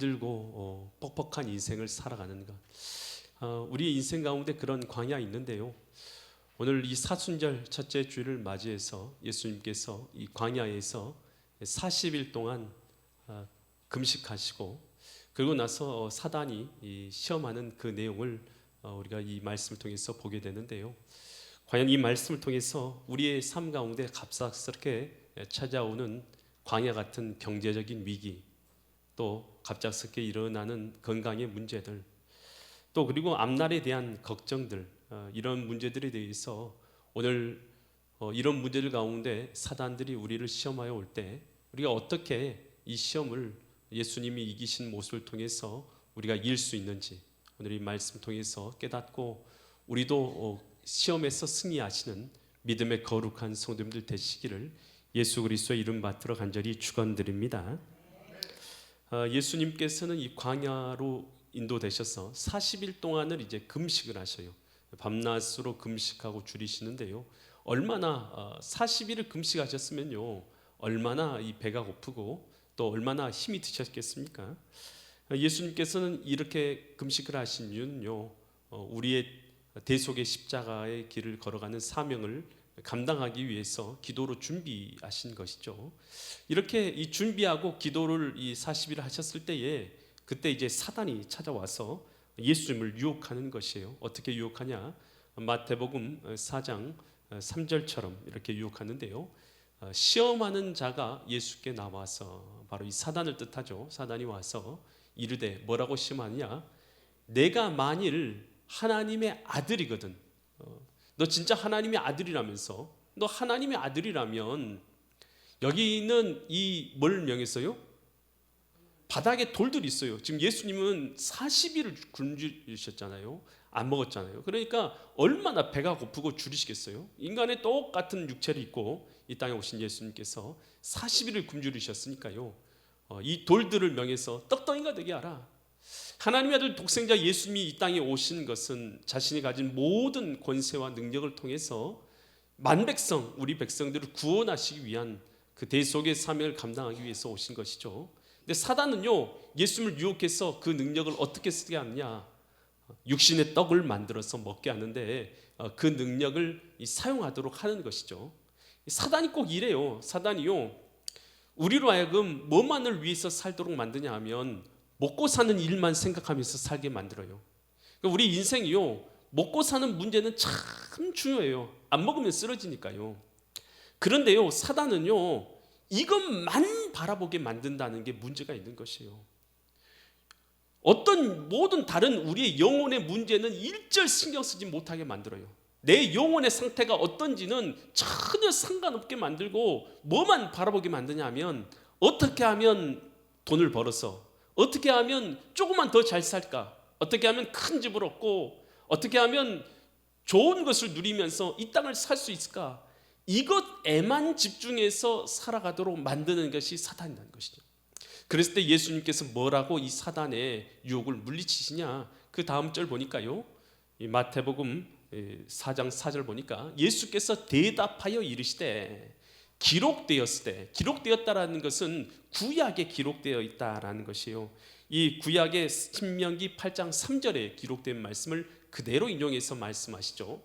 힘들고 뻑뻑한 인생을 살아가는 것. 우리 인생 가운데 그런 광야 있는데요. 오늘 이 사순절 첫째 주일을 맞이해서 예수님께서 이 광야에서 40일 동안 금식하시고 그리고 나서 사단이 시험하는 그 내용을 우리가 이 말씀을 통해서 보게 되는데요. 과연 이 말씀을 통해서 우리의 삶 가운데 갑작스럽게 찾아오는 광야 같은 경제적인 위기, 또 갑작스럽게 일어나는 건강의 문제들, 또 그리고 앞날에 대한 걱정들, 이런 문제들에 대해서 오늘 이런 문제들 가운데 사단들이 우리를 시험하여 올 때 우리가 어떻게 이 시험을 예수님이 이기신 모습을 통해서 우리가 이길 수 있는지 오늘 이 말씀 통해서 깨닫고 우리도 시험에서 승리하시는 믿음의 거룩한 성도님들 되시기를 예수 그리스도의 이름 받들어 간절히 축원드립니다. 예수님께서는 이 광야로 인도되셔서 40일 동안을 이제 금식을 하셔요. 밤낮으로 금식하고 줄이시는데요. 얼마나 40일을 금식하셨으면요, 얼마나 이 배가 고프고 또 얼마나 힘이 드셨겠습니까? 예수님께서는 이렇게 금식을 하신 이유는요, 우리의 대속의 십자가의 길을 걸어가는 사명을 감당하기 위해서 기도로 준비하신 것이죠. 이렇게 이 준비하고 기도를 이 40일 하셨을 때에 그때 이제 사단이 찾아와서 예수님을 유혹하는 것이에요. 어떻게 유혹하냐? 마태복음 4장 3절처럼 이렇게 유혹하는데요. 시험하는 자가 예수께 나와서, 바로 이 사단을 뜻하죠. 사단이 와서 이르되 뭐라고 시험하느냐? 내가 만일 하나님의 아들이거든, 너 진짜 하나님의 아들이라면서, 너 하나님의 아들이라면 여기 있는 이 뭘 명했어요? 바닥에 돌들이 있어요. 지금 예수님은 40일을 굶주리셨잖아요. 안 먹었잖아요. 그러니까 얼마나 배가 고프고 줄이시겠어요? 인간의 똑같은 육체를 입고 이 땅에 오신 예수님께서 40일을 굶주리셨으니까요, 이 돌들을 명해서 떡덩이가 되게 하라. 하나님의 아들 독생자 예수님이 이 땅에 오신 것은 자신이 가진 모든 권세와 능력을 통해서 만백성, 우리 백성들을 구원하시기 위한 그 대속의 사명을 감당하기 위해서 오신 것이죠. 근데 사단은요, 예수님을 유혹해서 그 능력을 어떻게 쓰게 하느냐? 육신의 떡을 만들어서 먹게 하는데 그 능력을 사용하도록 하는 것이죠. 사단이 꼭 이래요. 사단이요, 우리로 하여금 뭐만을 위해서 살도록 만드냐 하면 먹고 사는 일만 생각하면서 살게 만들어요. 우리 인생이요, 먹고 사는 문제는 참 중요해요. 안 먹으면 쓰러지니까요. 그런데요, 사단은요, 이것만 바라보게 만든다는 게 문제가 있는 것이에요. 어떤 모든 다른 우리의 영혼의 문제는 일절 신경 쓰지 못하게 만들어요. 내 영혼의 상태가 어떤지는 전혀 상관없게 만들고 뭐만 바라보게 만드냐 하면 어떻게 하면 돈을 벌어서, 어떻게 하면 조금만 더 잘 살까, 어떻게 하면 큰 집을 얻고, 어떻게 하면 좋은 것을 누리면서 이 땅을 살 수 있을까, 이것에만 집중해서 살아가도록 만드는 것이 사단이라는 것이죠. 그랬을 때 예수님께서 뭐라고 이 사단의 유혹을 물리치시냐? 그 다음 절 보니까요, 이 마태복음 4장 4절 보니까 예수께서 대답하여 이르시되 기록되었을 때, 기록되었다라는 것은 구약에 기록되어 있다라는 것이에요. 이 구약의 신명기 8장 3절에 기록된 말씀을 그대로 인용해서 말씀하시죠.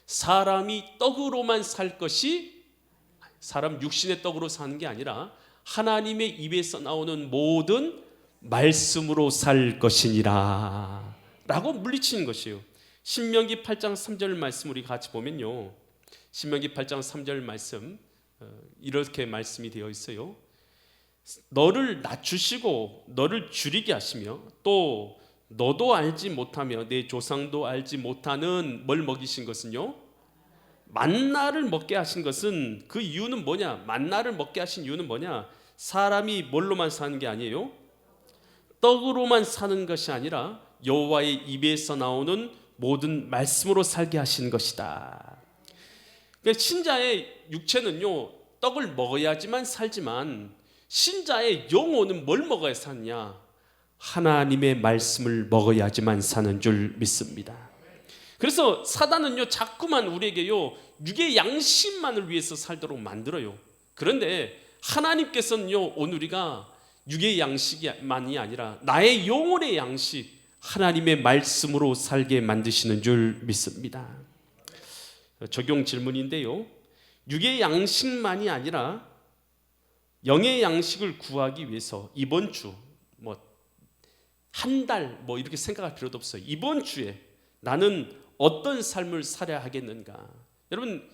사람이 떡으로만 살 것이, 사람 육신의 떡으로 사는 게 아니라 하나님의 입에서 나오는 모든 말씀으로 살 것이니라 라고 물리치는 것이에요. 신명기 8장 3절 말씀 우리 같이 보면요, 신명기 8장 3절 말씀 이렇게 말씀이 되어 있어요. 너를 낮추시고 너를 줄이게 하시며 또 너도 알지 못하며 내 조상도 알지 못하는 뭘 먹이신 것은요, 만나를 먹게 하신 것은, 그 이유는 뭐냐? 만나를 먹게 하신 이유는 뭐냐? 사람이 뭘로만 사는 게 아니에요, 떡으로만 사는 것이 아니라 여호와의 입에서 나오는 모든 말씀으로 살게 하신 것이다. 그러니까 신자의 육체는요, 떡을 먹어야지만 살지만 신자의 영혼은 뭘 먹어야 사느냐? 하나님의 말씀을 먹어야지만 사는 줄 믿습니다. 그래서 사단은요, 자꾸만 우리에게요, 육의 양심만을 위해서 살도록 만들어요. 그런데 하나님께서는요, 오늘 우리가 육의 양식만이 아니라 나의 영혼의 양식, 하나님의 말씀으로 살게 만드시는 줄 믿습니다. 적용 질문인데요, 육의 양식만이 아니라 영의 양식을 구하기 위해서 이번 주, 한 달 이렇게 생각할 필요도 없어요. 이번 주에 나는 어떤 삶을 살아야 하겠는가? 여러분,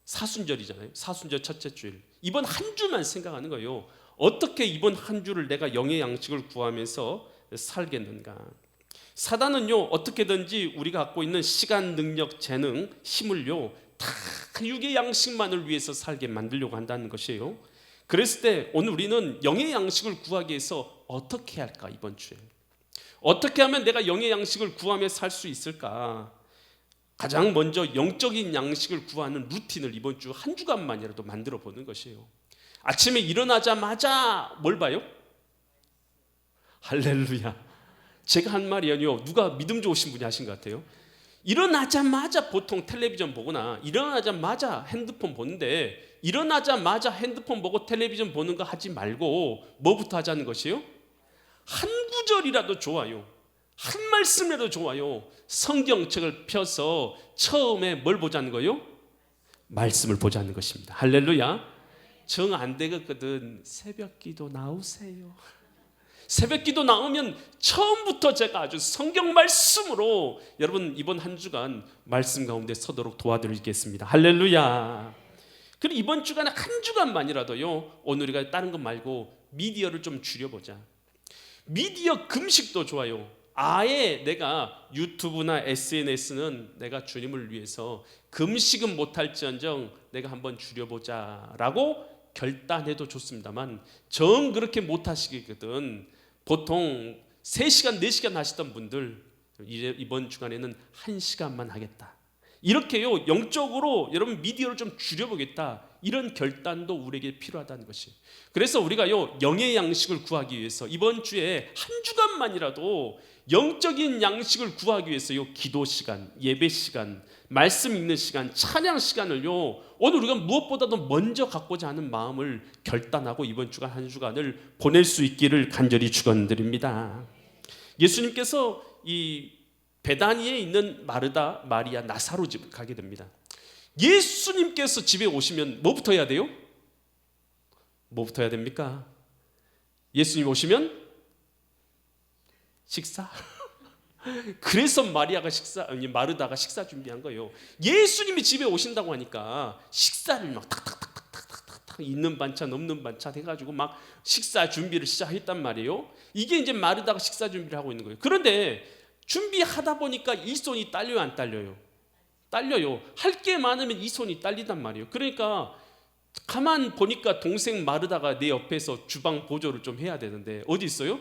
사순절이잖아요. 사순절 첫째 주일. 이번 한 주만 생각하는 거예요. 어떻게 이번 한 주를 내가 영의 양식을 구하면서 살겠는가? 사단은요, 어떻게든지 우리가 갖고 있는 시간, 능력, 재능, 힘을요, 다 육의 양식만을 위해서 살게 만들려고 한다는 것이에요. 그랬을 때 오늘 우리는 영의 양식을 구하기 위해서 어떻게 할까? 이번 주에 어떻게 하면 내가 영의 양식을 구하며 살 수 있을까? 가장 먼저 영적인 양식을 구하는 루틴을 이번 주 한 주간만이라도 만들어 보는 것이에요. 아침에 일어나자마자 뭘 봐요? 할렐루야. 제가 한 말이 아니요, 누가 믿음 좋으신 분이 하신 것 같아요. 일어나자마자 보통 텔레비전 보거나 일어나자마자 핸드폰 보는데, 일어나자마자 핸드폰 보고 텔레비전 보는 거 하지 말고 뭐부터 하자는 것이에요? 한 구절이라도 좋아요, 한 말씀이라도 좋아요, 성경책을 펴서 처음에 뭘 보자는 거예요? 말씀을 보자는 것입니다. 할렐루야. 정 안 되거든 새벽 기도 나오세요. 새벽 기도 나오면 처음부터 제가 아주 성경 말씀으로 여러분 이번 한 주간 말씀 가운데 서도록 도와드리겠습니다. 할렐루야. 그리고 이번 주간에 한 주간만이라도요, 오늘 우리가 다른 것 말고 미디어를 좀 줄여보자. 미디어 금식도 좋아요. 아예 내가 유튜브나 SNS는 내가 주님을 위해서 금식은 못할지언정 내가 한번 줄여보자 라고 결단해도 좋습니다만, 정 그렇게 못하시거든 보통 3시간 4시간 하시던 분들 이번 주간에는 1시간만 하겠다, 이렇게요 영적으로 여러분 미디어를 좀 줄여보겠다, 이런 결단도 우리에게 필요하다는 것이. 그래서 우리가요 영의 양식을 구하기 위해서 이번 주에 한 주간만이라도 영적인 양식을 구하기 위해서요, 기도 시간, 예배 시간, 말씀 읽는 시간, 찬양 시간을요 오늘 우리가 무엇보다도 먼저 갖고자 하는 마음을 결단하고 이번 주간 한 주간을 보낼 수 있기를 간절히 축원드립니다. 예수님께서 이 베다니에 있는 마르다, 마리아, 나사로 집을 가게 됩니다. 예수님께서 집에 오시면 뭐부터 해야 돼요? 뭐부터 해야 됩니까? 예수님 오시면 식사. 그래서 마르다가 식사 준비한 거예요. 예수님이 집에 오신다고 하니까 식사를 막 탁탁탁탁탁탁, 있는 반찬 없는 반찬 해가지고 막 식사 준비를 시작했단 말이에요. 이게 이제 마르다가 식사 준비를 하고 있는 거예요. 그런데 준비하다 보니까 이 손이 딸려요, 안 딸려요? 딸려요. 할 게 많으면 이 손이 딸리단 말이에요. 그러니까 가만 보니까 동생 마르다가 내 옆에서 주방 보조를 좀 해야 되는데 어디 있어요?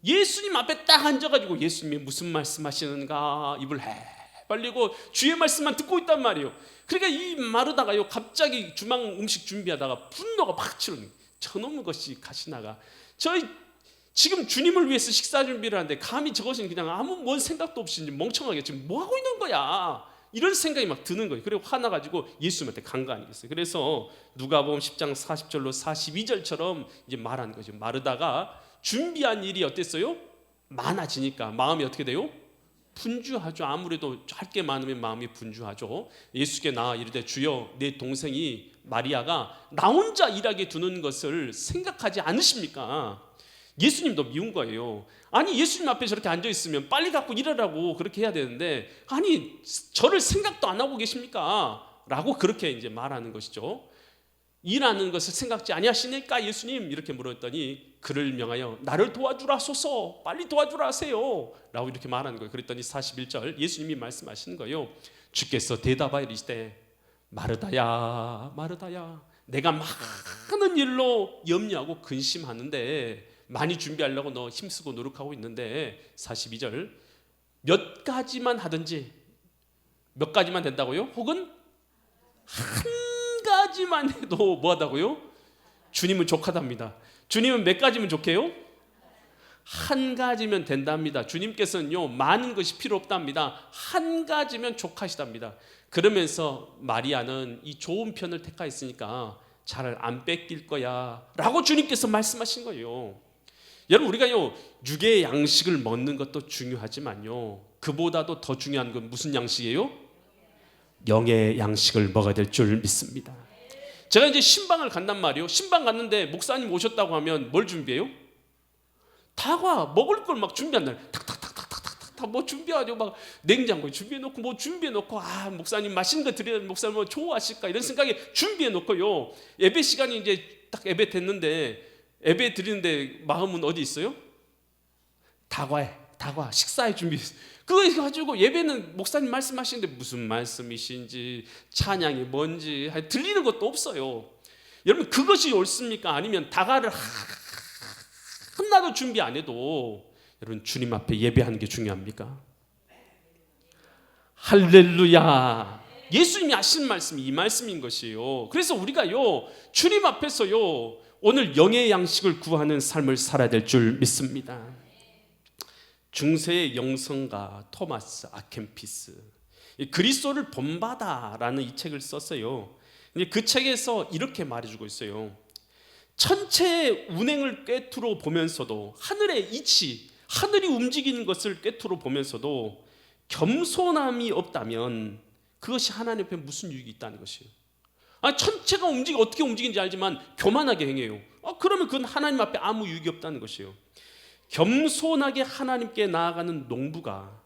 예수님 앞에 딱 앉아가지고 예수님이 무슨 말씀하시는가 입을 벌리고 주의 말씀만 듣고 있단 말이에요. 그러니까 이 마르다가요 갑자기 주방 음식 준비하다가 분노가 팍 치르는, 저놈의 것이 가시나가, 저희 지금 주님을 위해서 식사 준비를 하는데 감히 저것은 그냥 아무 뭔 생각도 없이 멍청하게 지금 뭐 하고 있는 거야, 이런 생각이 막 드는 거예요. 그리고 화나가지고 예수님한테 간 거 아니겠어요? 그래서 누가복음 10장 40절로 42절처럼 이제 말하는 거죠. 마르다가 준비한 일이 어땠어요? 많아지니까 마음이 어떻게 돼요? 분주하죠. 아무래도 할 게 많으면 마음이 분주하죠. 예수께 나아 이르되 주여, 내 동생이 마리아가 나 혼자 일하게 두는 것을 생각하지 않으십니까? 예수님도 미운 거예요. 아니 예수님 앞에 저렇게 앉아있으면 빨리 갖고 일하라고 그렇게 해야 되는데, 아니 저를 생각도 안 하고 계십니까? 라고 그렇게 이제 말하는 것이죠. 일하는 것을 생각지 아니하시니까 예수님 이렇게 물었더니 그를 명하여 나를 도와주라소서, 빨리 도와주라 하세요 라고 이렇게 말하는 거예요. 그랬더니 41절 예수님이 말씀하시는 거예요. 주께서 대답하여 이르시되 마르다야 마르다야, 내가 많은 일로 염려하고 근심하는데, 많이 준비하려고 너 힘쓰고 노력하고 있는데 42절 몇 가지만 하든지, 몇 가지만 된다고요? 혹은 한 가지만 해도 뭐하다고요? 주님은 족하답니다. 주님은 몇 가지면 족해요? 한 가지면 된답니다. 주님께서는요 많은 것이 필요 없답니다. 한 가지면 족하시답니다. 그러면서 마리아는 이 좋은 편을 택하였으니까 잘 안 뺏길 거야 라고 주님께서 말씀하신 거예요. 여러분, 우리가요 육의 양식을 먹는 것도 중요하지만요, 그보다도 더 중요한 건 무슨 양식이에요? 영의 양식을 먹어야 될 줄 믿습니다. 제가 이제 신방을 간단 말이에요. 신방 갔는데 목사님 오셨다고 하면 뭘 준비해요? 다과 먹을 걸 막 준비한다. 탁탁탁탁탁탁탁 뭐 준비하죠. 막 냉장고에 준비해놓고 뭐 준비해놓고, 아 목사님 맛있는 거 드려야 목사님 뭐 좋아하실까 이런 생각에 준비해놓고요. 예배 시간이 이제 딱 예배 됐는데, 예배 드리는데 마음은 어디 있어요? 다과 식사에 준비했어요. 그거 가지고 예배는 목사님 말씀하시는데 무슨 말씀이신지 찬양이 뭔지 들리는 것도 없어요. 여러분, 그것이 옳습니까? 아니면 다과를 하나도 준비 안 해도 여러분 주님 앞에 예배하는 게 중요합니까? 할렐루야. 예수님이 하신 말씀이 이 말씀인 것이에요. 그래서 우리가요 주님 앞에서요 오늘 영의 양식을 구하는 삶을 살아야 될 줄 믿습니다. 중세의 영성가 토마스 아켄피스, 그리스도를 본받아라는 이 책을 썼어요. 그 책에서 이렇게 말해주고 있어요. 천체의 운행을 꿰뚫어 보면서도, 하늘의 이치, 하늘이 움직이는 것을 꿰뚫어 보면서도 겸손함이 없다면 그것이 하나님 앞에 무슨 유익이 있다는 것이에요. 천체가 어떻게 움직이는지 알지만 교만하게 행해요. 그러면 그건 하나님 앞에 아무 유익이 없다는 것이에요. 겸손하게 하나님께 나아가는 농부가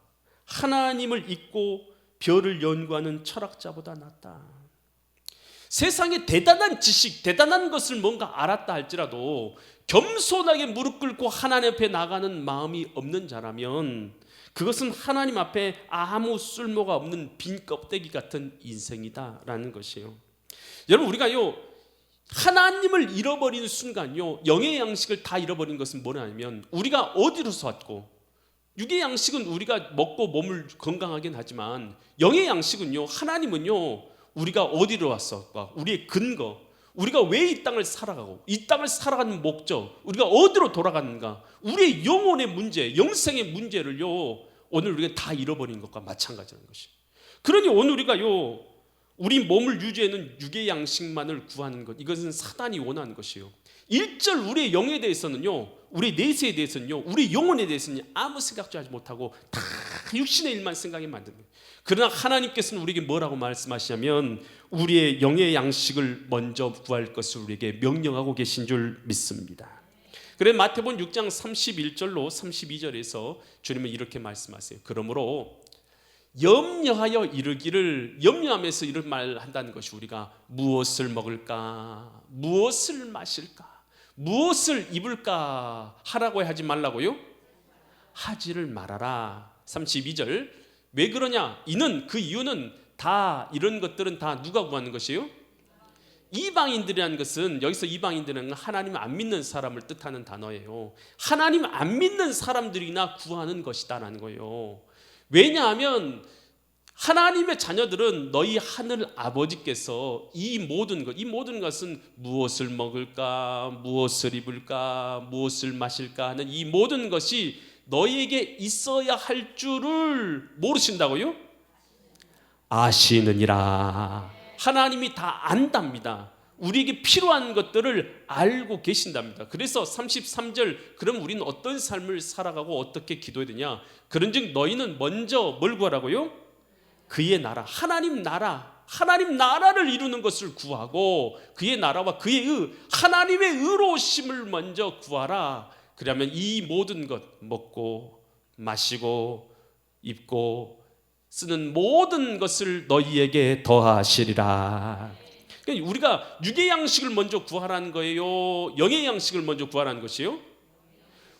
하나님을 잊고 별을 연구하는 철학자보다 낫다. 세상에 대단한 지식, 대단한 것을 뭔가 알았다 할지라도 겸손하게 무릎 꿇고 하나님 앞에 나가는 마음이 없는 자라면 그것은 하나님 앞에 아무 쓸모가 없는 빈 껍데기 같은 인생이다라는 것이에요. 여러분, 우리가요 하나님을 잃어버리는 순간요 영의 양식을 다 잃어버린 것은 뭐냐면, 우리가 어디로서 왔고, 육의 양식은 우리가 먹고 몸을 건강하긴 하지만 영의 양식은요, 하나님은요 우리가 어디로 왔을까, 우리의 근거, 우리가 왜 이 땅을 살아가고 이 땅을 살아가는 목적, 우리가 어디로 돌아가는가, 우리의 영혼의 문제, 영생의 문제를요 오늘 우리가 다 잃어버린 것과 마찬가지라는 것이. 그러니 오늘 우리가요 우리 몸을 유지하는 육의 양식만을 구하는 것, 이것은 사단이 원하는 것이에요. 일절 우리의 영에 대해서는요, 우리 내세에 대해서는요, 우리 영혼에 대해서는 아무 생각도 하지 못하고 다 육신의 일만 생각이 만드는 거예요. 그러나 하나님께서는 우리에게 뭐라고 말씀하시냐면 우리의 영의 양식을 먼저 구할 것을 우리에게 명령하고 계신 줄 믿습니다. 그래서 마태복음 6장 31절로 32절에서 주님은 이렇게 말씀하세요. 그러므로 염려하여 이르기를, 염려하면서 이런 말을 한다는 것이, 우리가 무엇을 먹을까, 무엇을 마실까, 무엇을 입을까 하라고 하지 말라고요? 하지를 말아라. 32절, 왜 그러냐? 그 이유는 다, 이런 것들은 다 누가 구하는 것이에요? 이방인들이라는 것은, 여기서 이방인들은 하나님 안 믿는 사람을 뜻하는 단어예요. 하나님 안 믿는 사람들이나 구하는 것이다라는 거예요. 왜냐하면 하나님의 자녀들은 너희 하늘 아버지께서 이 모든 것은 무엇을 먹을까, 무엇을 입을까, 무엇을 마실까 하는 이 모든 것이 너희에게 있어야 할 줄을 모르신다고요? 아시느니라. 하나님이 다 안답니다. 우리에게 필요한 것들을 알고 계신답니다. 그래서 33절, 그럼 우리는 어떤 삶을 살아가고 어떻게 기도해야 되냐? 그런즉 너희는 먼저 뭘 구하라고요? 그의 나라, 하나님 나라를 이루는 것을 구하고, 그의 나라와 그의 하나님의 의로우심을 먼저 구하라. 그러면 이 모든 것, 먹고 마시고 입고 쓰는 모든 것을 너희에게 더하시리라. 그러니까 우리가 육의 양식을 먼저 구하라는 거예요, 영의 양식을 먼저 구하라는 것이에요?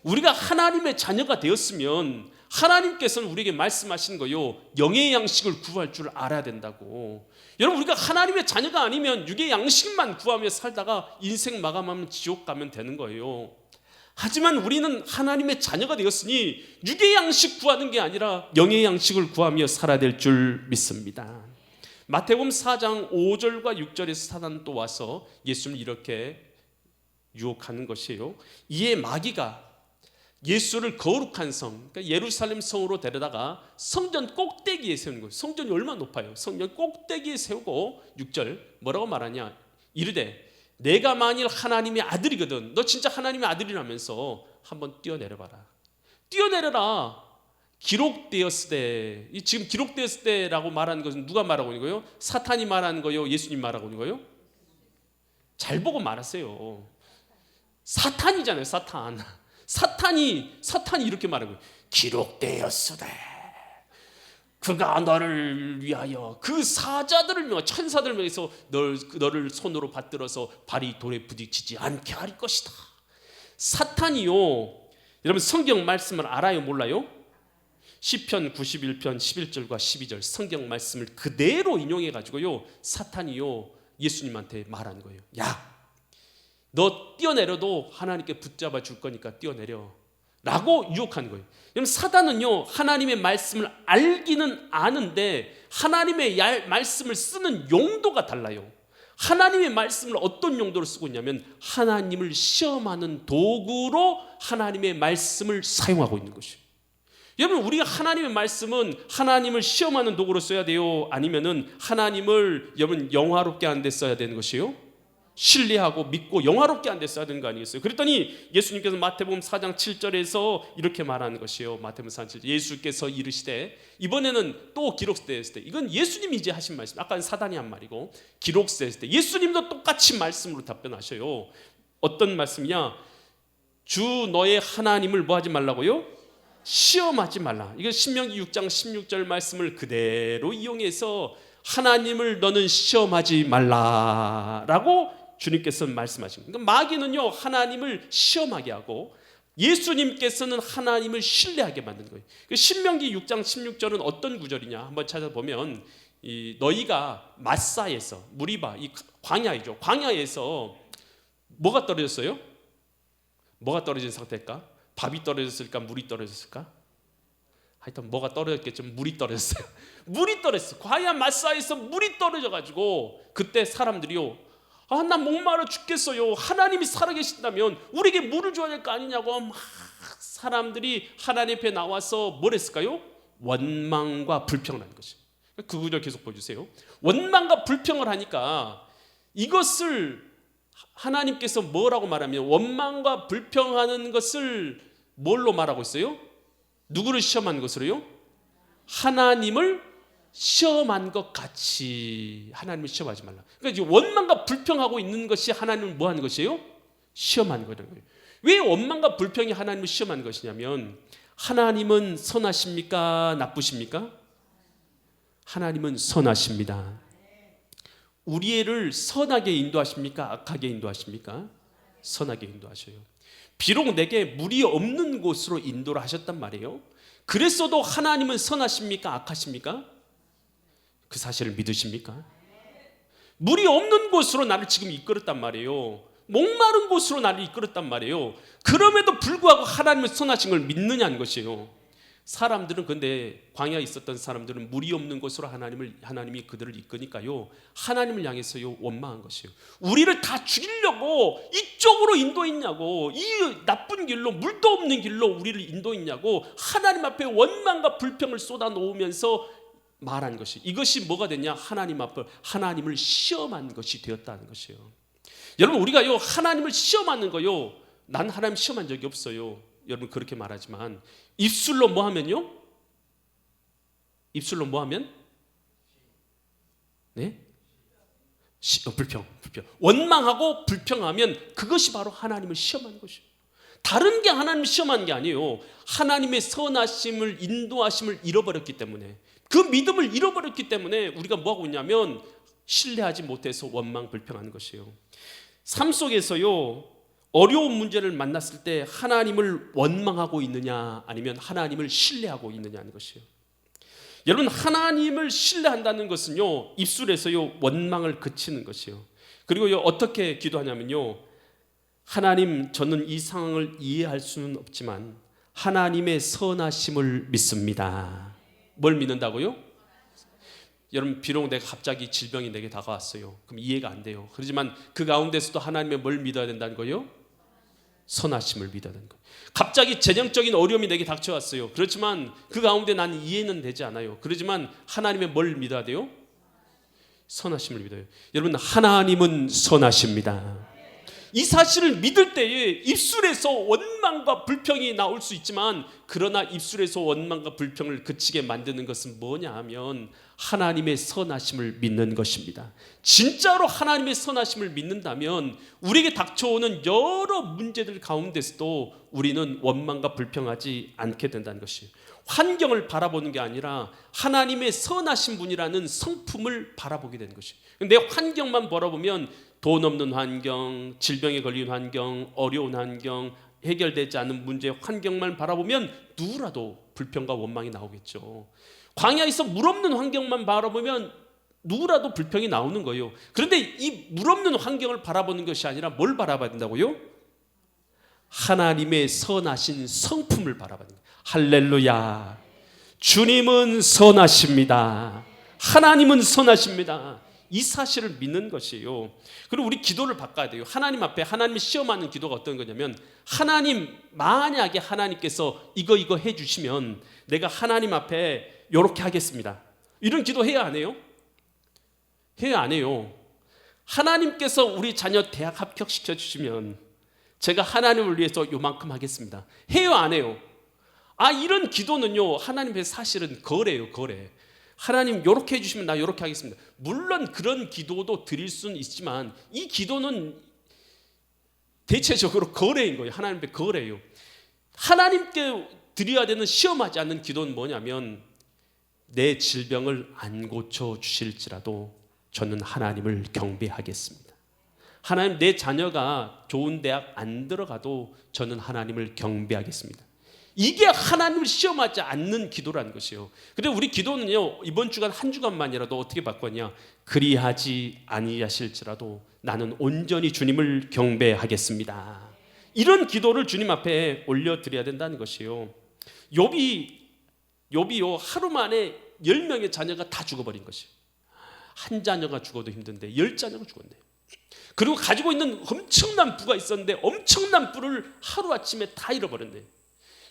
우리가 하나님의 자녀가 되었으면 하나님께서는 우리에게 말씀하신 거예요. 영의 양식을 구할 줄 알아야 된다고. 여러분, 우리가 하나님의 자녀가 아니면 육의 양식만 구하며 살다가 인생 마감하면 지옥 가면 되는 거예요. 하지만 우리는 하나님의 자녀가 되었으니 육의 양식 구하는 게 아니라 영의 양식을 구하며 살아야 될 줄 믿습니다. 마태복음 4장 5절과 6절에서 사단은 또 와서 예수를 이렇게 유혹하는 것이에요. 이에 마귀가 예수를 거룩한 성, 그러니까 예루살렘 성으로 데려다가 성전 꼭대기에 세우는 거예요. 성전이 얼마나 높아요? 성전 꼭대기에 세우고 6절 뭐라고 말하냐? 이르되 내가 만일 하나님의 아들이거든, 너 진짜 하나님의 아들이라면서 한번 뛰어내려봐라. 뛰어내려라. 기록되었으되, 지금 기록되었으되라고 말하는 것은 누가 말하고 있는 거예요? 사탄이 말하는 거예요? 예수님 말하고 있는 거예요? 잘 보고 말하세요. 사탄이잖아요. 사탄이 이렇게 말하고 있어요. 기록되었으되 그가 너를 위하여 그 사자들을 위하여 천사들을 위해서 너를 손으로 받들어서 발이 돌에 부딪히지 않게 할 것이다. 사탄이요, 여러분 성경 말씀을 알아요 몰라요? 시편 91편 11절과 12절 성경 말씀을 그대로 인용해 가지고요, 사탄이요 예수님한테 말한 거예요. 야, 너 뛰어내려도 하나님께 붙잡아 줄 거니까 뛰어내려 라고 유혹하는 거예요. 여러분 사단은요 하나님의 말씀을 알기는 아는데 하나님의 말씀을 쓰는 용도가 달라요. 하나님의 말씀을 어떤 용도로 쓰고 있냐면 하나님을 시험하는 도구로 하나님의 말씀을 사용하고 있는 것이에요. 여러분 우리가 하나님의 말씀은 하나님을 시험하는 도구로 써야 돼요? 아니면은 하나님을 여러분 영화롭게 하는 데 써야 되는 것이에요? 신뢰하고 믿고 영화롭게 하는 데 써야 되는 거 아니겠어요? 그랬더니 예수님께서 마태복음 4장 7절에서 이렇게 말하는 것이에요. 마태복음 4장 7절 예수께서 이르시되, 이번에는 또 기록되었을 때, 이건 예수님이 이제 하신 말씀, 아까는 사단이 한 말이고 기록되었을 때 예수님도 똑같이 말씀으로 답변하셔요. 어떤 말씀이냐? 주 너의 하나님을 뭐 하지 말라고요? 시험하지 말라. 이거 신명기 6장 16절 말씀을 그대로 이용해서 하나님을 너는 시험하지 말라라고 주님께서 말씀하신 거예요. 그러니까 마귀는요 하나님을 시험하게 하고 예수님께서는 하나님을 신뢰하게 만든 거예요. 신명기 6장 16절은 어떤 구절이냐 한번 찾아보면, 너희가 마사에서 무리바, 이 광야이죠. 광야에서 뭐가 떨어졌어요? 뭐가 떨어진 상태일까? 밥이 떨어졌을까? 물이 떨어졌을까? 하여튼 뭐가 떨어졌겠죠. 물이 떨어졌어요. 물이 떨어졌어요. 광야 마사에서 물이 떨어져가지고 그때 사람들이요, 나 목마르 죽겠어요. 하나님이 살아계신다면 우리에게 물을 줘야 될 거 아니냐고 막 사람들이 하나님 앞에 나와서 뭘 했을까요? 원망과 불평을 하는 것이죠. 그 구절 계속 보여주세요. 원망과 불평을 하니까 이것을 하나님께서 뭐라고 말하면, 원망과 불평하는 것을 뭘로 말하고 있어요? 누구를 시험한 것으로요? 하나님을 시험한 것 같이 하나님을 시험하지 말라. 그러니까 원망과 불평하고 있는 것이 하나님을 뭐 하는 것이에요? 시험하는 거라는 거예요. 왜 원망과 불평이 하나님을 시험하는 것이냐면, 하나님은 선하십니까? 나쁘십니까? 하나님은 선하십니다. 우리를 선하게 인도하십니까? 악하게 인도하십니까? 선하게 인도하셔요. 비록 내게 물이 없는 곳으로 인도를 하셨단 말이에요. 그랬어도 하나님은 선하십니까? 악하십니까? 그 사실을 믿으십니까? 물이 없는 곳으로 나를 지금 이끌었단 말이에요. 목마른 곳으로 나를 이끌었단 말이에요. 그럼에도 불구하고 하나님은 선하신 걸 믿느냐는 것이에요. 사람들은, 근데 광야에 있었던 사람들은 물이 없는 곳으로 하나님이 그들을 이끄니까요, 하나님을 향해서요 원망한 것이에요. 우리를 다 죽이려고 이쪽으로 인도했냐고, 이 나쁜 길로, 물도 없는 길로 우리를 인도했냐고 하나님 앞에 원망과 불평을 쏟아놓으면서 말한 것이, 이것이 뭐가 됐냐? 하나님 앞에 하나님을 시험한 것이 되었다는 것이에요. 여러분 우리가요 하나님을 시험하는 거요, 난 하나님 시험한 적이 없어요. 여러분 그렇게 말하지만 입술로 뭐 하면요? 입술로 뭐 하면? 네? 불평. 원망하고 불평하면 그것이 바로 하나님을 시험하는 것이에요. 다른 게 하나님을 시험하는 게 아니에요. 하나님의 선하심을, 인도하심을 잃어버렸기 때문에, 그 믿음을 잃어버렸기 때문에 우리가 뭐 하고 있냐면 신뢰하지 못해서 원망 불평하는 것이에요. 삶 속에서요 어려운 문제를 만났을 때 하나님을 원망하고 있느냐 아니면 하나님을 신뢰하고 있느냐는 것이에요. 여러분 하나님을 신뢰한다는 것은요 입술에서요 원망을 그치는 것이에요. 그리고요 어떻게 기도하냐면요, 하나님 저는 이 상황을 이해할 수는 없지만 하나님의 선하심을 믿습니다. 뭘 믿는다고요? 여러분 비록 내가 갑자기 질병이 내게 다가왔어요. 그럼 이해가 안 돼요. 그렇지만 그 가운데서도 하나님의 뭘 믿어야 된다는 거예요? 선하심을 믿어야 되는 거예요. 갑자기 재정적인 어려움이 내게 닥쳐왔어요. 그렇지만 그 가운데 나는 이해는 되지 않아요. 그렇지만 하나님의 뭘 믿어야 돼요? 선하심을 믿어요. 여러분, 하나님은 선하십니다. 이 사실을 믿을 때에 입술에서 원망과 불평이 나올 수 있지만, 그러나 입술에서 원망과 불평을 그치게 만드는 것은 뭐냐 하면 하나님의 선하심을 믿는 것입니다. 진짜로 하나님의 선하심을 믿는다면 우리에게 닥쳐오는 여러 문제들 가운데서도 우리는 원망과 불평하지 않게 된다는 것이에요. 환경을 바라보는 게 아니라 하나님의 선하신 분이라는 성품을 바라보게 되는 것이에요. 내 환경만 바라보면 돈 없는 환경, 질병에 걸린 환경, 어려운 환경, 해결되지 않은 문제 환경만 바라보면 누구라도 불평과 원망이 나오겠죠. 광야에서 물 없는 환경만 바라보면 누구라도 불평이 나오는 거예요. 그런데 이 물 없는 환경을 바라보는 것이 아니라 뭘 바라봐야 된다고요? 하나님의 선하신 성품을 바라보는 거예요. 할렐루야. 주님은 선하십니다. 하나님은 선하십니다. 이 사실을 믿는 것이에요. 그리고 우리 기도를 바꿔야 돼요. 하나님 앞에 하나님을 시험하는 기도가 어떤 거냐면, 하나님, 만약에 하나님께서 이거 해주시면 내가 하나님 앞에 이렇게 하겠습니다. 이런 기도 해야 안 해요? 해야 안 해요? 하나님께서 우리 자녀 대학 합격시켜 주시면 제가 하나님을 위해서 요만큼 하겠습니다. 해요 안 해요? 이런 기도는요, 하나님의 사실은 거래예요, 거래. 하나님 요렇게 해주시면 나 요렇게 하겠습니다. 물론 그런 기도도 드릴 수는 있지만 이 기도는 대체적으로 거래인 거예요. 하나님께 거래예요. 하나님께 드려야 되는 시험하지 않는 기도는 뭐냐면, 내 질병을 안 고쳐주실지라도 저는 하나님을 경배하겠습니다. 하나님, 내 자녀가 좋은 대학 안 들어가도 저는 하나님을 경배하겠습니다. 이게 하나님을 시험하지 않는 기도라는 것이에요. 그런데 우리 기도는요, 이번 주간 한 주간만이라도 어떻게 바꿨냐? 그리하지 아니하실지라도 나는 온전히 주님을 경배하겠습니다. 이런 기도를 주님 앞에 올려드려야 된다는 것이에요. 욥이요, 하루 만에 10명의 자녀가 다 죽어버린 것이에요. 한 자녀가 죽어도 힘든데 10자녀가 죽었네요. 그리고 가지고 있는 엄청난 부가 있었는데 엄청난 부를 하루아침에 다 잃어버렸네요.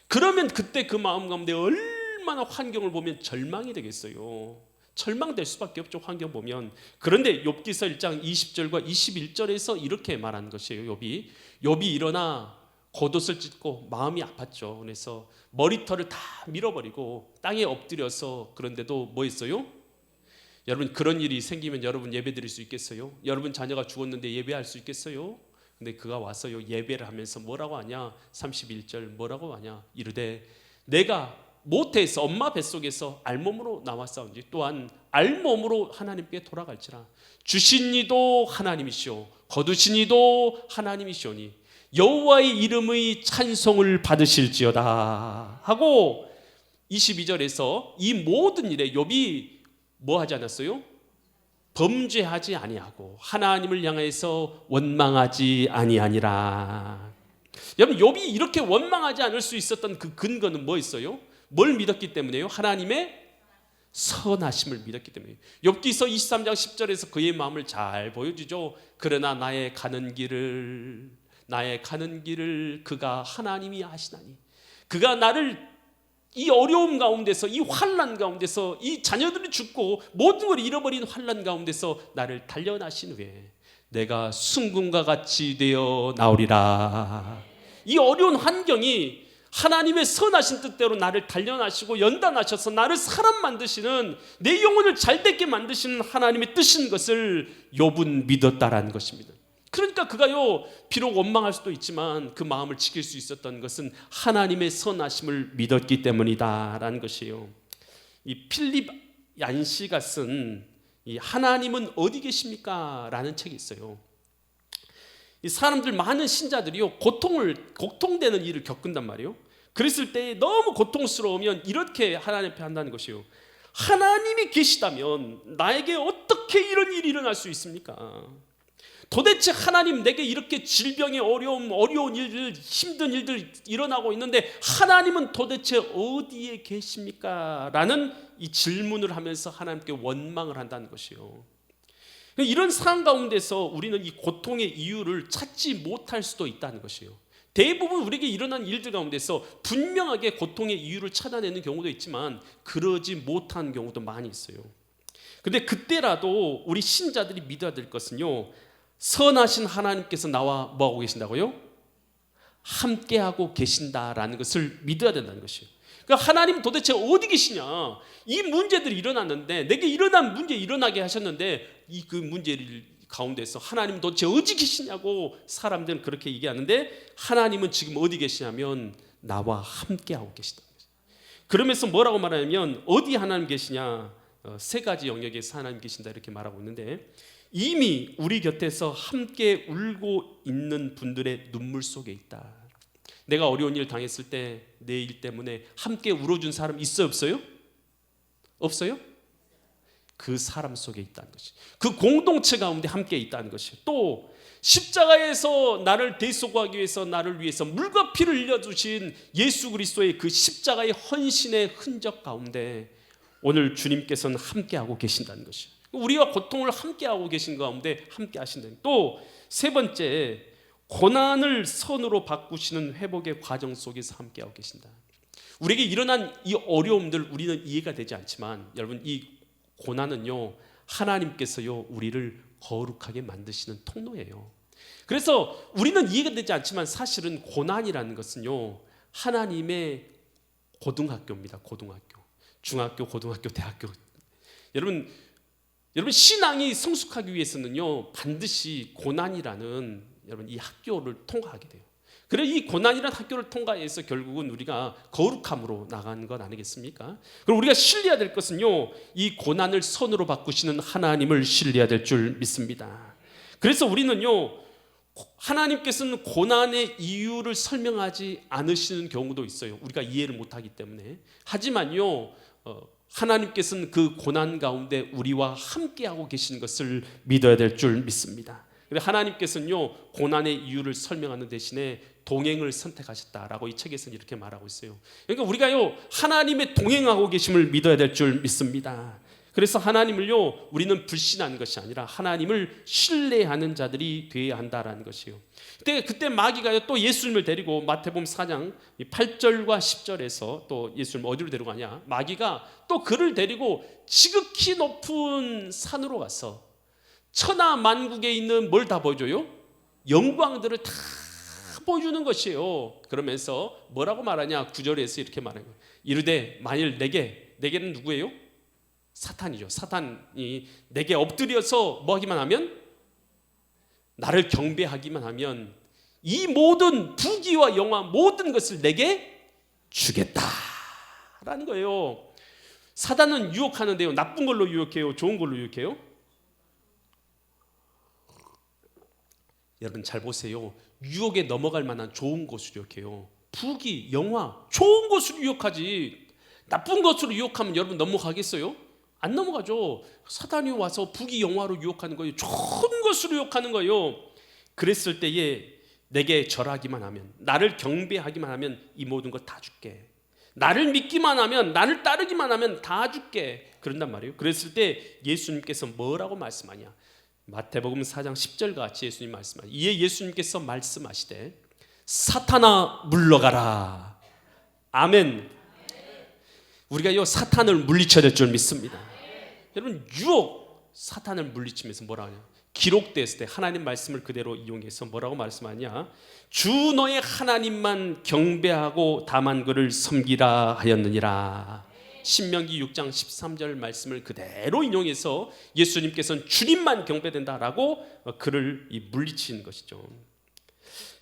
그러면 그때 그 마음 가운데 얼마나 환경을 보면 절망이 되겠어요. 절망될 수밖에 없죠, 환경 보면. 그런데 욥기서 1장 20절과 21절에서 이렇게 말하는 것이에요. 욥이 일어나 겉옷을 찢고 마음이 아팠죠. 그래서 머리털을 다 밀어버리고 땅에 엎드려서, 그런데도 뭐 했어요? 여러분, 그런 일이 생기면 여러분 예배 드릴 수 있겠어요? 여러분 자녀가 죽었는데 예배할 수 있겠어요? 근데 그가 와서요, 예배를 하면서 뭐라고 하냐? 31절 뭐라고 하냐? 이르되 내가 모태에서 엄마 뱃속에서 알몸으로 나왔사온지 또한 알몸으로 하나님께 돌아갈지라. 주신 이도 하나님이시오 거두신 이도 하나님이시오니 여호와의 이름의 찬송을 받으실지어다 하고, 22절에서 이 모든 일에 욥이 뭐 하지 않았어요? 범죄하지 아니하고 하나님을 향해서 원망하지 아니하니라. 여러분, 욥이 이렇게 원망하지 않을 수 있었던 그 근거는 뭐였어요? 뭘 믿었기 때문에요? 하나님의 선하심을 믿었기 때문에. 욥기서 23장 10절에서 그의 마음을 잘 보여주죠. 그러나 나의 가는 길을 그가 하나님이 아시나니, 그가 나를 이 어려움 가운데서, 이 환난 가운데서, 이 자녀들이 죽고 모든 걸 잃어버린 환난 가운데서 나를 단련하신 후에 내가 순금과 같이 되어 나오리라. 이 어려운 환경이 하나님의 선하신 뜻대로 나를 단련하시고 연단하셔서 나를 사람 만드시는, 내 영혼을 잘되게 만드시는 하나님의 뜻인 것을 욥은 믿었다라는 것입니다. 그러니까 그가요, 비록 원망할 수도 있지만 그 마음을 지킬 수 있었던 것은 하나님의 선하심을 믿었기 때문이다라는 것이에요. 이 필립 얀시가 쓴 이 하나님은 어디 계십니까? 라는 책이 있어요. 이 사람들, 많은 신자들이요, 고통되는 일을 겪는단 말이에요. 그랬을 때 너무 고통스러우면 이렇게 하나님 앞에 한다는 것이에요. 하나님이 계시다면 나에게 어떻게 이런 일이 일어날 수 있습니까? 도대체 하나님, 내게 이렇게 질병의 어려운 일들, 힘든 일들 일어나고 있는데 하나님은 도대체 어디에 계십니까? 라는 이 질문을 하면서 하나님께 원망을 한다는 것이에요. 이런 상황 가운데서 우리는 이 고통의 이유를 찾지 못할 수도 있다는 것이에요. 대부분 우리에게 일어난 일들 가운데서 분명하게 고통의 이유를 찾아내는 경우도 있지만 그러지 못한 경우도 많이 있어요. 근데 그때라도 우리 신자들이 믿어야 될 것은요, 선하신 하나님께서 나와 뭐하고 계신다고요? 함께하고 계신다라는 것을 믿어야 된다는 것이에요. 그러니까 하나님 도대체 어디 계시냐? 이 문제들이 일어났는데, 내게 일어난 문제 일어나게 하셨는데, 이 그 문제를 가운데서 하나님 도대체 어디 계시냐고 사람들은 그렇게 얘기하는데, 하나님은 지금 어디 계시냐면 나와 함께하고 계시다는 거죠. 그러면서 뭐라고 말하냐면, 어디 하나님 계시냐? 세 가지 영역에서 하나님 계신다 이렇게 말하고 있는데, 이미 우리 곁에서 함께 울고 있는 분들의 눈물 속에 있다. 내가 어려운 일 당했을 때 내 일 때문에 함께 울어준 사람 있어요, 없어요? 없어요? 그 사람 속에 있다는 것이, 그 공동체 가운데 함께 있다는 것이, 또 십자가에서 나를 대속하기 위해서 나를 위해서 물과 피를 흘려주신 예수 그리스도의 그 십자가의 헌신의 흔적 가운데 오늘 주님께서는 함께하고 계신다는 것이, 우리와 고통을 함께하고 계신 가운데 함께 하신다는. 또 세 번째, 고난을 선으로 바꾸시는 회복의 과정 속에서 함께하고 계신다. 우리에게 일어난 이 어려움들 우리는 이해가 되지 않지만, 여러분, 이 고난은요, 하나님께서요 우리를 거룩하게 만드시는 통로예요. 그래서 우리는 이해가 되지 않지만 사실은 고난이라는 것은요 하나님의 고등학교입니다. 고등학교, 중학교, 고등학교, 대학교. 여러분 신앙이 성숙하기 위해서는요 반드시 고난이라는 여러분 이 학교를 통과하게 돼요. 그래 이 고난이라는 학교를 통과해서 결국은 우리가 거룩함으로 나가는 것 아니겠습니까? 그럼 우리가 신뢰해야 될 것은요 이 고난을 선으로 바꾸시는 하나님을 신뢰해야 될 줄 믿습니다. 그래서 우리는요 하나님께서는 고난의 이유를 설명하지 않으시는 경우도 있어요. 우리가 이해를 못하기 때문에. 하지만요 하나님께서는 그 고난 가운데 우리와 함께하고 계시는 것을 믿어야 될 줄 믿습니다. 근데 하나님께서는요 고난의 이유를 설명하는 대신에 동행을 선택하셨다라고 이 책에서는 이렇게 말하고 있어요. 그러니까 우리가요 하나님의 동행하고 계심을 믿어야 될 줄 믿습니다. 그래서 하나님을요 우리는 불신하는 것이 아니라 하나님을 신뢰하는 자들이 되어야 한다라는 것이에요. 그때 마귀가요 또 예수님을 데리고 마태복음 4장 8절과 10절에서 또 예수님 어디로 데려가냐, 마귀가 또 그를 데리고 지극히 높은 산으로 가서 천하 만국에 있는 뭘 다 보여줘요? 영광들을 다 보여주는 것이에요. 그러면서 뭐라고 말하냐, 9절에서 이렇게 말해요. 이르되 만일 내게는 누구예요? 사탄이죠. 사탄이 내게 엎드려서 뭐 하기만 하면, 나를 경배하기만 하면 이 모든 부귀와 영화 모든 것을 내게 주겠다라는 거예요. 사탄은 유혹하는데요 나쁜 걸로 유혹해요, 좋은 걸로 유혹해요? 여러분 잘 보세요. 유혹에 넘어갈 만한 좋은 것으로 유혹해요. 부귀, 영화, 좋은 것으로 유혹하지. 나쁜 것으로 유혹하면 여러분 넘어가겠어요? 안 넘어가죠. 사탄이 와서 부귀, 영화로 유혹하는 거예요. 좋은 것으로 유혹하는 거예요. 그랬을 때에 내게 절하기만 하면, 나를 경배하기만 하면 이 모든 것 다 줄게. 나를 믿기만 하면, 나를 따르기만 하면 다 줄게. 그런단 말이에요. 그랬을 때 예수님께서 뭐라고 말씀하냐, 마태복음 4장 10절 같이 예수님 말씀하시죠. 이에 예수님께서 말씀하시되 사탄아 물러가라. 아멘. 우리가 사탄을 물리쳐야 될 줄 믿습니다. 여러분 유혹, 사탄을 물리치면서 뭐라 하냐, 기록되었을 때 하나님 말씀을 그대로 이용해서 뭐라고 말씀하냐, 주 너의 하나님만 경배하고 다만 그를 섬기라 하였느니라. 신명기 6장 13절 말씀을 그대로 인용해서 예수님께서는 주님만 경배된다라고 그를 물리치는 것이죠.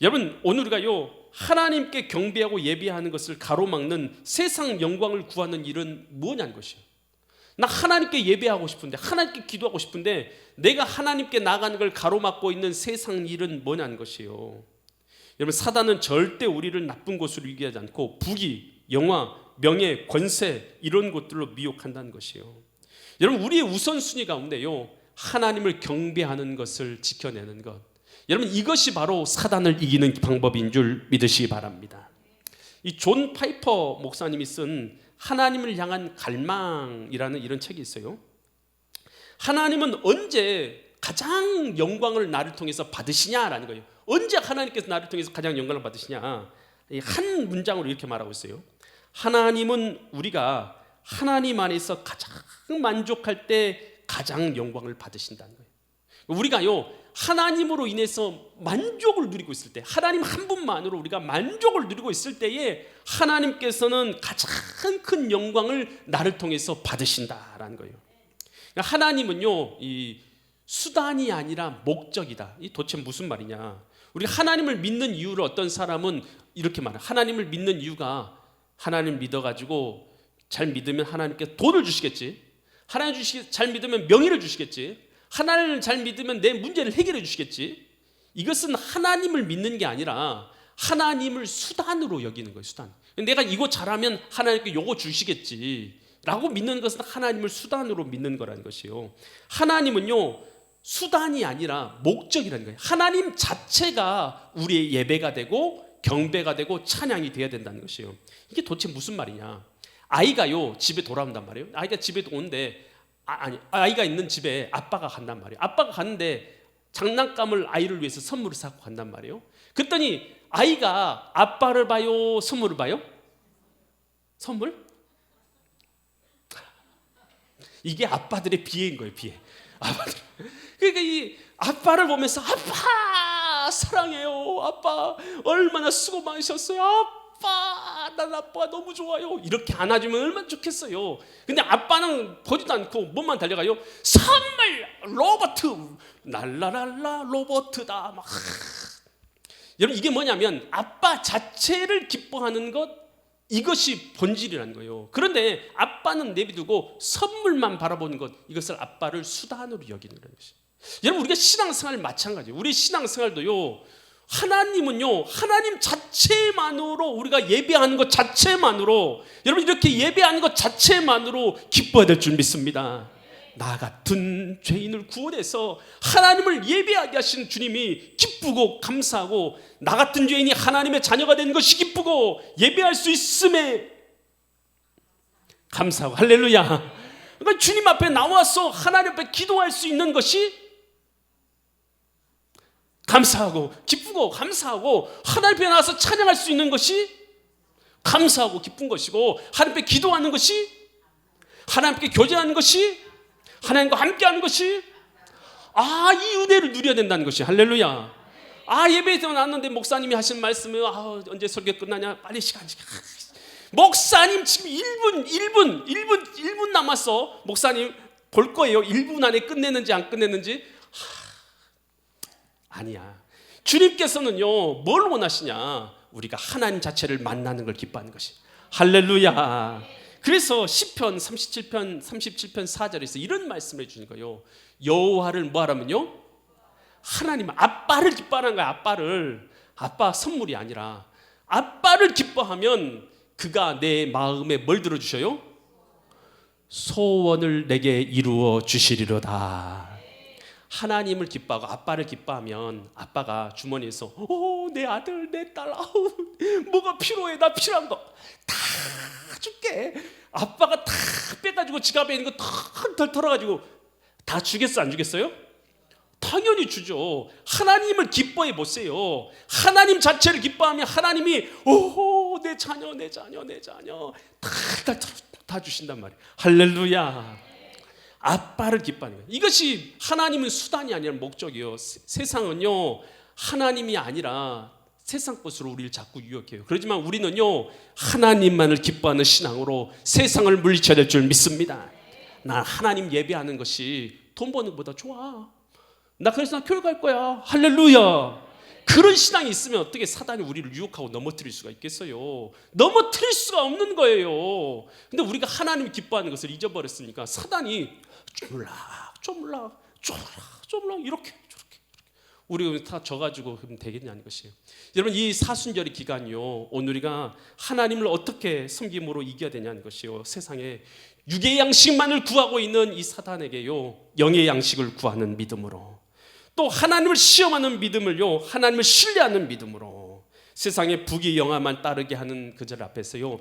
여러분 오늘 우리가요 하나님께 경배하고 예배하는 것을 가로막는 세상 영광을 구하는 일은 뭐냐는 것이에요. 나 하나님께 예배하고 싶은데, 하나님께 기도하고 싶은데 내가 하나님께 나가는 걸 가로막고 있는 세상 일은 뭐냐는 것이에요. 여러분 사단은 절대 우리를 나쁜 곳으로 유기하지 않고 부귀, 영화, 명예, 권세 이런 것들로 미혹한다는 것이에요. 여러분 우리의 우선순위 가운데요 하나님을 경배하는 것을 지켜내는 것, 여러분 이것이 바로 사단을 이기는 방법인 줄 믿으시기 바랍니다. 이 존 파이퍼 목사님이 쓴 하나님을 향한 갈망이라는 이런 책이 있어요. 하나님은 언제 가장 영광을 나를 통해서 받으시냐라는 거예요. 언제 하나님께서 나를 통해서 가장 영광을 받으시냐, 한 문장으로 이렇게 말하고 있어요. 하나님은 우리가 하나님 안에서 가장 만족할 때 가장 영광을 받으신다는 거예요. 우리가요 하나님으로 인해서 만족을 누리고 있을 때, 하나님 한 분만으로 우리가 만족을 누리고 있을 때에 하나님께서는 가장 큰 영광을 나를 통해서 받으신다라는 거예요. 하나님은요 이 수단이 아니라 목적이다. 이 도대체 무슨 말이냐? 우리 하나님을 믿는 이유를 어떤 사람은 이렇게 말해요. 하나님을 믿는 이유가 하나님 믿어가지고 잘 믿으면 하나님께 돈을 주시겠지, 하나님 잘 믿으면 명예를 주시겠지, 하나님을 잘 믿으면 내 문제를 해결해 주시겠지. 이것은 하나님을 믿는 게 아니라 하나님을 수단으로 여기는 거예요. 수단. 내가 이거 잘하면 하나님께 요거 주시겠지 라고 믿는 것은 하나님을 수단으로 믿는 거라는 것이요. 하나님은요 수단이 아니라 목적이라는 거예요. 하나님 자체가 우리의 예배가 되고 경배가 되고 찬양이 되어야 된다는 것이에요. 이게 도대체 무슨 말이냐? 아이가요 집에 돌아온단 말이에요. 아이가 집에 오는데 아이가 있는 집에 아빠가 간단 말이에요. 아빠가 갔는데 장난감을 아이를 위해서 선물을 사고 간단 말이에요. 그랬더니 아이가 아빠를 봐요, 선물을 봐요? 선물? 이게 아빠들의 비애인 거예요. 비애. 아빠들. 그러니까 이 아빠를 보면서 아빠 사랑해요, 아빠 얼마나 수고 많으셨어요, 아빠 난 아빠가 너무 좋아요, 이렇게 안아주면 얼마나 좋겠어요. 근데 아빠는 보지도 않고 몸만 달려가요. 선물 로버트 랄라랄라 로버트다 막. 여러분 이게 뭐냐면 아빠 자체를 기뻐하는 것, 이것이 본질이라는 거예요. 그런데 아빠는 내비두고 선물만 바라보는 것, 이것을 아빠를 수단으로 여기는 것이에요. 여러분 우리가 신앙생활 마찬가지예요. 우리 신앙생활도요 하나님은요 하나님 자체만으로 우리가 예배하는 것 자체만으로, 여러분 이렇게 예배하는 것 자체만으로 기뻐야 될 줄 믿습니다. 나 같은 죄인을 구원해서 하나님을 예배하게 하신 주님이 기쁘고 감사하고, 나 같은 죄인이 하나님의 자녀가 된 것이 기쁘고 예배할 수 있음에 감사하고 할렐루야. 그러니까 주님 앞에 나와서 하나님 앞에 기도할 수 있는 것이 감사하고 기쁘고 감사하고, 하나님 앞에 나와서 찬양할 수 있는 것이 감사하고 기쁜 것이고, 하나님 앞에 기도하는 것이, 하나님께 교제하는 것이, 하나님과 함께하는 것이, 이 은혜를 누려야 된다는 것이 할렐루야. 예배에서 나왔는데 목사님이 하신 말씀을 언제 설교 끝나냐, 빨리 시간. 목사님 지금 1분 남았어. 목사님 볼 거예요. 1분 안에 끝내는지 안 끝내는지. 아니야. 주님께서는요 뭘 원하시냐? 우리가 하나님 자체를 만나는 걸 기뻐하는 것이 할렐루야. 그래서 시편 37편 4절에서 이런 말씀을 해주는 거예요. 여호와를 뭐하라면요? 하나님 아빠를 기뻐하는 거야. 아빠 선물이 아니라 아빠를 기뻐하면 그가 내 마음에 뭘 들어주셔요? 소원을 내게 이루어 주시리로다. 하나님을 기뻐하고 아빠를 기뻐하면 아빠가 주머니에서 내 아들 내 딸 뭐가 필요해, 나 필요한 거 다 줄게. 아빠가 다 빼가지고 지갑에 있는 거 다 털어가지고 다 주겠어 안 주겠어요? 당연히 주죠. 하나님을 기뻐해 보세요. 하나님 자체를 기뻐하면 하나님이 내 자녀 다 주신단 말이에요. 할렐루야. 아빠를 기뻐하는 거예요. 이것이 하나님은 수단이 아니라 목적이에요. 세상은요 하나님이 아니라 세상 것으로 우리를 자꾸 유혹해요. 그렇지만 우리는요 하나님만을 기뻐하는 신앙으로 세상을 물리쳐야 될 줄 믿습니다. 난 하나님 예배하는 것이 돈 버는 것보다 좋아. 그래서 나 교회 갈 거야. 할렐루야. 그런 신앙이 있으면 어떻게 사단이 우리를 유혹하고 넘어뜨릴 수가 있겠어요? 넘어뜨릴 수가 없는 거예요. 근데 우리가 하나님 기뻐하는 것을 잊어버렸으니까 사단이 쪼물락 이렇게 저렇게 우리 다 져가지고 그럼 되겠냐는 것이에요. 여러분 이 사순절의 기간이요 오늘 우리가 하나님을 어떻게 섬김으로 이겨야 되냐는 것이요, 세상에 육의 양식만을 구하고 있는 이 사단에게요 영의 양식을 구하는 믿음으로, 또 하나님을 시험하는 믿음을요 하나님을 신뢰하는 믿음으로 세상의 부귀영화만 따르게 하는 그들 앞에서요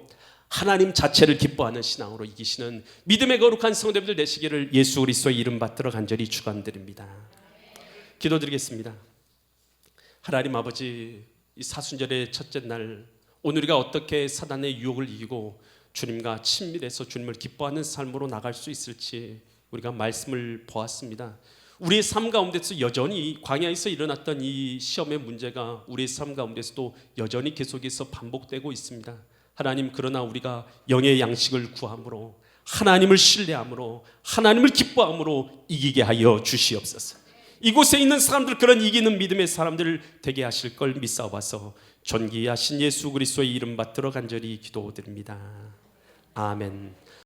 하나님 자체를 기뻐하는 신앙으로 이기시는 믿음의 거룩한 성도들 되시기를 예수 그리스도의 이름 받들어 간절히 축원드립니다. 기도드리겠습니다. 하나님 아버지, 이 사순절의 첫째 날 오늘 우리가 어떻게 사단의 유혹을 이기고 주님과 친밀해서 주님을 기뻐하는 삶으로 나갈 수 있을지 우리가 말씀을 보았습니다. 우리의 삶 가운데서 여전히 광야에서 일어났던 이 시험의 문제가 우리의 삶 가운데서도 여전히 계속해서 반복되고 있습니다. 하나님, 그러나 우리가 영의 양식을 구함으로, 하나님을 신뢰함으로, 하나님을 기뻐함으로 이기게 하여 주시옵소서. 이곳에 있는 사람들, 그런 이기는 믿음의 사람들을 되게 하실 걸 믿사와서 존귀하신 예수 그리스도의 이름 받들어 간절히 기도드립니다. 아멘.